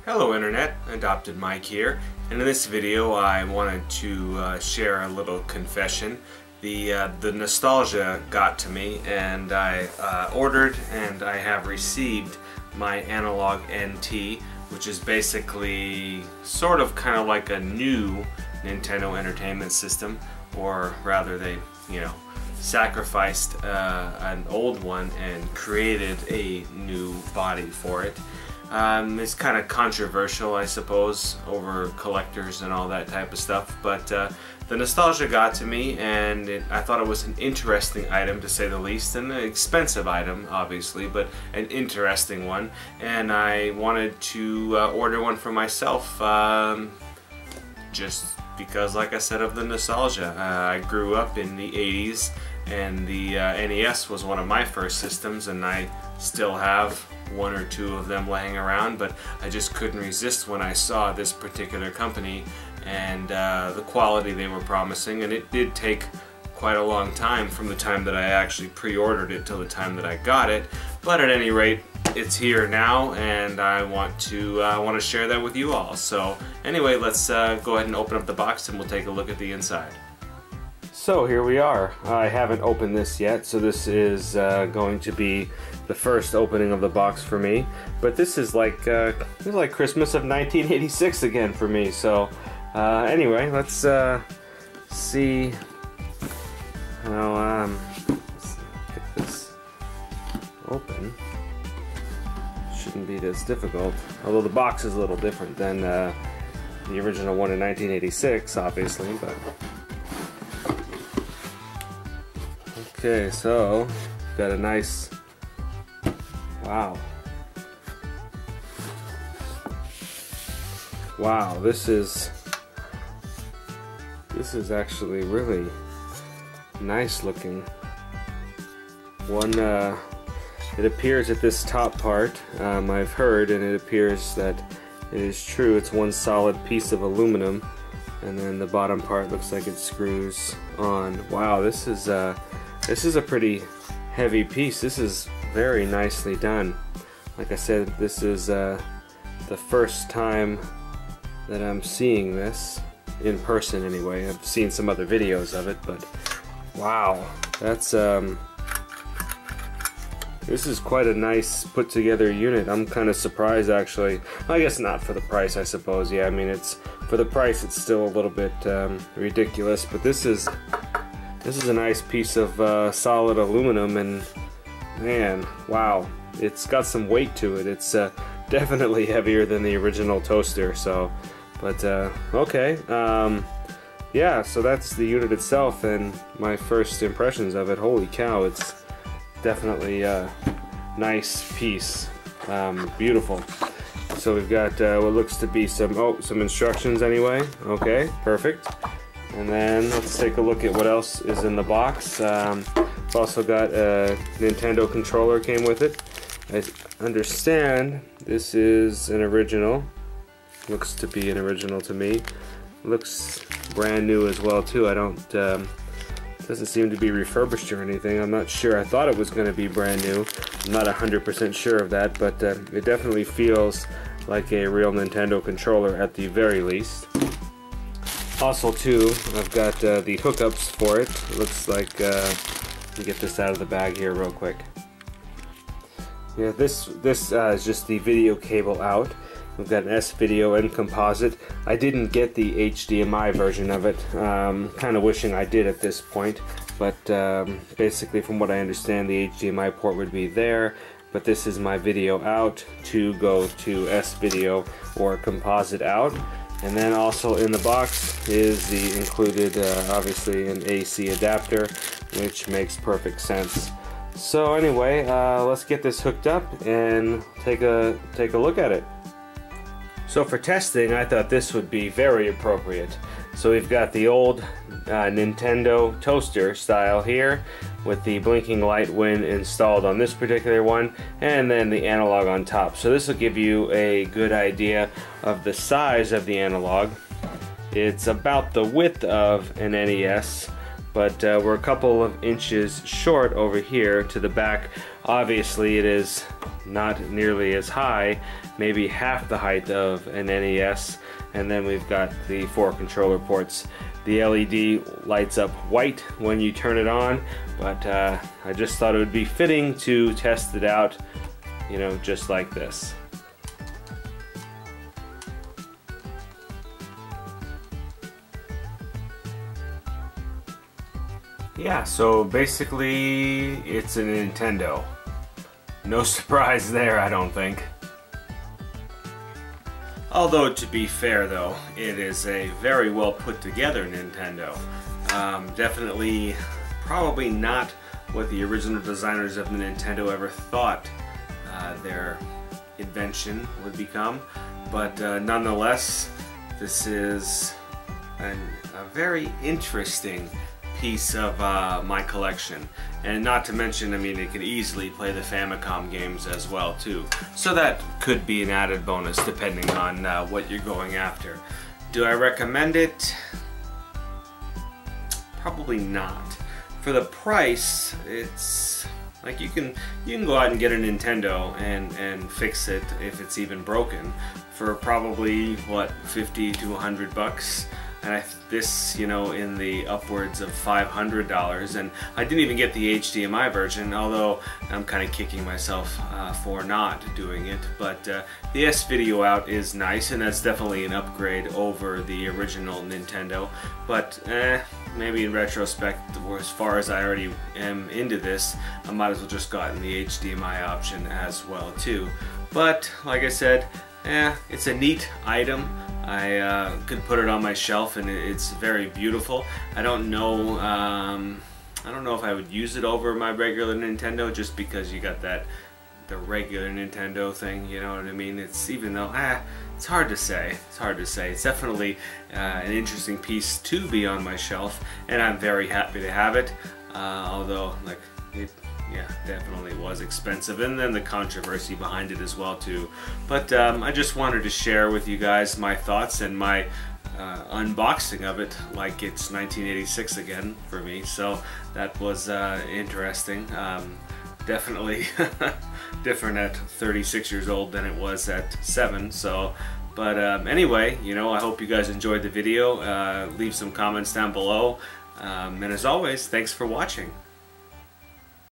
Hello Internet, AdoptedMike here, and in this video I wanted to share a little confession. The nostalgia got to me, and I ordered and I have received my Analouge Nt, which is basically sort of kind of like a new Nintendo Entertainment System, or rather they, sacrificed an old one and created a new body for it. It's kind of controversial, I suppose, over collectors and all that type of stuff, but the nostalgia got to me, and I thought it was an interesting item, to say the least, and an expensive item, obviously, but an interesting one, and I wanted to order one for myself, just because, like I said, of the nostalgia. I grew up in the 80s, and the NES was one of my first systems, and I still have one or two of them laying around, but I just couldn't resist when I saw this particular company and the quality they were promising, and it did take quite a long time from the time that I actually pre-ordered it till the time that I got it, but at any rate, it's here now, and I want to share that with you all. So anyway, let's go ahead and open up the box and we'll take a look at the inside. So here we are. I haven't opened this yet, so this is going to be the first opening of the box for me. But this is like Christmas of 1986 again for me. So anyway, let's see how let's get this open. Shouldn't be this difficult, although the box is a little different than the original one in 1986, obviously. But okay, so got a nice, wow, this is actually really nice looking. It appears at this top part, I've heard, and it appears that it is true, it's one solid piece of aluminum, and then the bottom part looks like it screws on. Wow, this is a pretty heavy piece. This is very nicely done. Like I said, this is the first time that I'm seeing this in person anyway. I've seen some other videos of it, but wow, that's this is quite a nice put together unit. I'm kind of surprised, actually. I guess not for the price, I suppose. Yeah, I mean, it's for the price, it's still a little bit ridiculous, but this is a nice piece of solid aluminum, and man, wow, it's got some weight to it. It's definitely heavier than the original toaster. So, but okay, yeah. So that's the unit itself, and my first impressions of it. Holy cow, it's definitely a nice piece. Beautiful. So we've got what looks to be some instructions anyway. Okay, perfect. And then let's take a look at what else is in the box. We've also got a Nintendo controller came with it. I understand this is an original. Looks to be an original to me. Looks brand new as well too. I don't, doesn't seem to be refurbished or anything. I'm not sure. I thought it was going to be brand new. I'm not 100% sure of that, but it definitely feels like a real Nintendo controller at the very least. Also too, I've got the hookups for it. It looks like, let me get this out of the bag here real quick. Yeah, this is just the video cable out. We've got an S-video and composite. I didn't get the HDMI version of it. Kind of wishing I did at this point, but basically from what I understand, the HDMI port would be there, but this is my video out to go to S-video or composite out. And then also in the box is the included, obviously, an AC adapter, which makes perfect sense. So anyway, let's get this hooked up and take a look at it. So for testing, I thought this would be very appropriate. So we've got the old Nintendo toaster style here, with the blinking light when installed on this particular one, and then the analog on top. So this will give you a good idea of the size of the analog. It's about the width of an NES, but we're a couple of inches short over here to the back. Obviously it is not nearly as high, maybe half the height of an NES, and then we've got the 4 controller ports. The LED lights up white when you turn it on, but I just thought it would be fitting to test it out, you know, just like this. Yeah, so basically it's a Nintendo. No surprise there, I don't think. Although, to be fair though, it is a very well put together Nintendo. Definitely, probably not what the original designers of the Nintendo ever thought their invention would become, but nonetheless, this is a very interesting piece of my collection. And not to mention, I mean, it could easily play the Famicom games as well too. So that could be an added bonus depending on what you're going after. Do I recommend it? Probably not. For the price, it's like you can go out and get a Nintendo and fix it if it's even broken for probably what, 50 to 100 bucks. And this, you know, in the upwards of $500, and I didn't even get the HDMI version, although I'm kind of kicking myself for not doing it. But the S-Video out is nice, and that's definitely an upgrade over the original Nintendo. But maybe in retrospect, as far as I already am into this, I might as well just gotten the HDMI option as well too. But like I said, it's a neat item. I could put it on my shelf, and it's very beautiful. I don't know if I would use it over my regular Nintendo, just because you got the regular Nintendo thing, you know what I mean? It's, even though it's hard to say. It's hard to say. It's definitely an interesting piece to be on my shelf, and I'm very happy to have it. Although, like, yeah, definitely was expensive, and then the controversy behind it as well too. But I just wanted to share with you guys my thoughts and my unboxing of it, like it's 1986 again for me. So that was interesting. Definitely different at 36 years old than it was at 7. So, but anyway, you know, I hope you guys enjoyed the video. Leave some comments down below, and as always, thanks for watching.